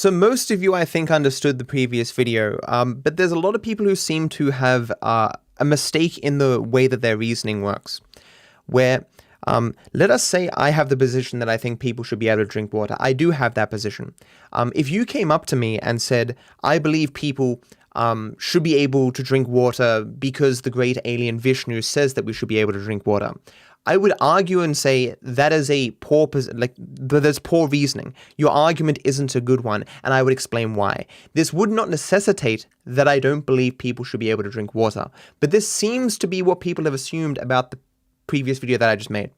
So most of you, I think, understood the previous video, but there's a lot of people who seem to have a mistake in the way that their reasoning works, where let us say I have the position that I think people should be able to drink water. I do have that position. If you came up to me and said, I believe people should be able to drink water because the great alien Vishnu says that we should be able to drink water, I would argue and say that is a there's poor reasoning. Your argument isn't a good one, and I would explain why. This would not necessitate that I don't believe people should be able to drink water, but this seems to be what people have assumed about the previous video that I just made.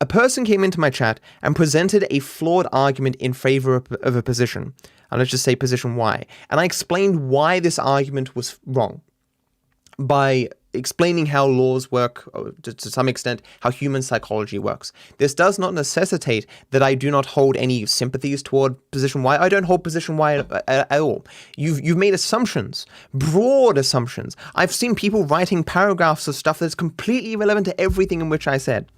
A person came into my chat and presented a flawed argument in favor of a position, and let's just say position Y, and I explained why this argument was wrong by explaining how laws work, to some extent, how human psychology works. This does not necessitate that I do not hold any sympathies toward position Y. I don't hold position Y at all. You've made assumptions, broad assumptions. I've seen people writing paragraphs of stuff that's completely irrelevant to everything in which I said.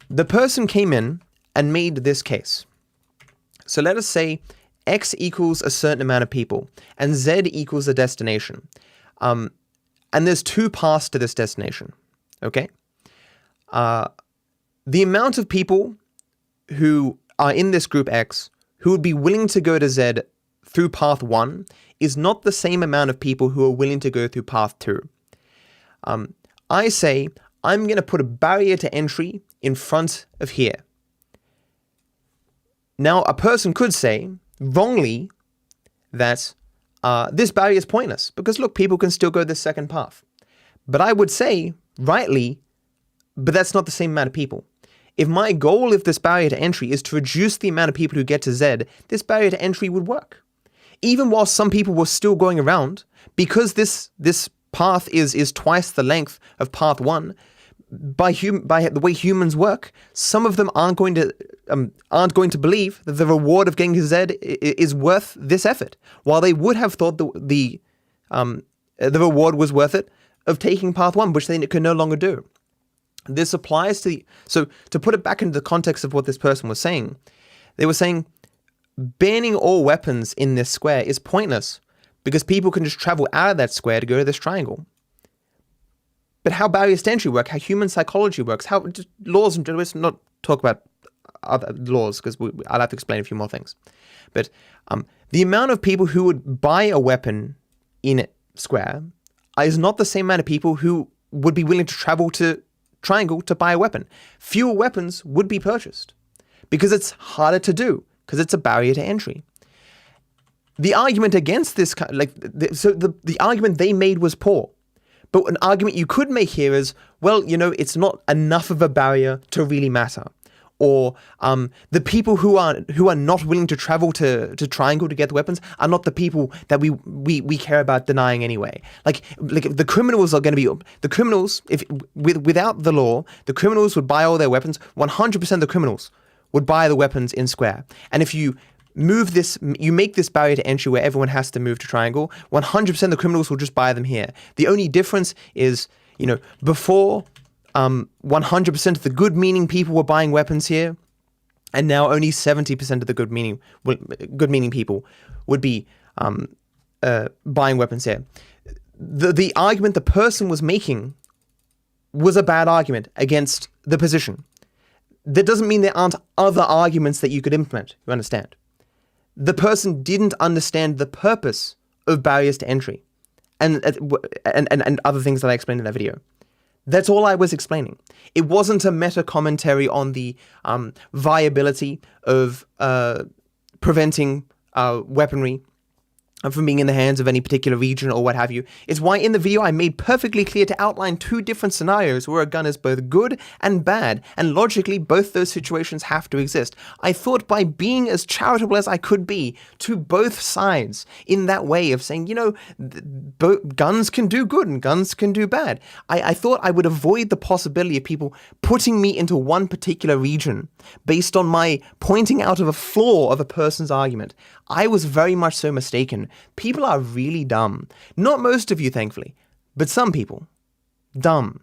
The person came in and made this case. So let us say X equals a certain amount of people, and Z equals a destination. And there's two paths to this destination, okay? The amount of people who are in this group X who would be willing to go to Z through path 1 is not the same amount of people who are willing to go through path 2. I say, I'm going to put a barrier to entry in front of here. Now, a person could say, wrongly, that this barrier is pointless, because look, people can still go this second path. But I would say, rightly, but that's not the same amount of people. If my goal of this barrier to entry is to reduce the amount of people who get to Z, this barrier to entry would work. Even while some people were still going around, because this path is twice the length of path 1, by the way humans work, some of them aren't going to believe that the reward of getting to Z is worth this effort, while they would have thought the reward was worth it of taking path 1, which they can no longer do. This applies to so to put it back into the context of what this person was saying, they were saying banning all weapons in this square is pointless because people can just travel out of that square to go to this triangle. But how barriers to entry work, how human psychology works, how just laws, and let's not talk about other laws because I'll have to explain a few more things. But the amount of people who would buy a weapon in a square is not the same amount of people who would be willing to travel to triangle to buy a weapon. Fewer weapons would be purchased because it's harder to do, because it's a barrier to entry. The argument against this, the argument they made was poor. But an argument you could make here is, well, it's not enough of a barrier to really matter. Or the people who are not willing to travel to triangle to get the weapons are not the people that we care about denying anyway. Like the criminals are going to be the criminals. If without the law, the criminals would buy all their weapons. 100% of the criminals would buy the weapons in square. And if you make this barrier to entry where everyone has to move to triangle, 100% of the criminals will just buy them here. The only difference is, before 100% of the good-meaning people were buying weapons here, and now only 70% of the good-meaning people would be buying weapons here. The argument the person was making was a bad argument against the position. That doesn't mean there aren't other arguments that you could implement, you understand? The person didn't understand the purpose of barriers to entry and other things that I explained in that video. That's all I was explaining. It wasn't a meta commentary on the viability of preventing weaponry from being in the hands of any particular region or what have you. It's why in the video I made perfectly clear to outline two different scenarios where a gun is both good and bad, and logically both those situations have to exist. I thought by being as charitable as I could be to both sides in that way of saying, guns can do good and guns can do bad. I thought I would avoid the possibility of people putting me into one particular region based on my pointing out of a flaw of a person's argument. I was very much so mistaken. People are really dumb. Not most of you, thankfully, but some people. Dumb.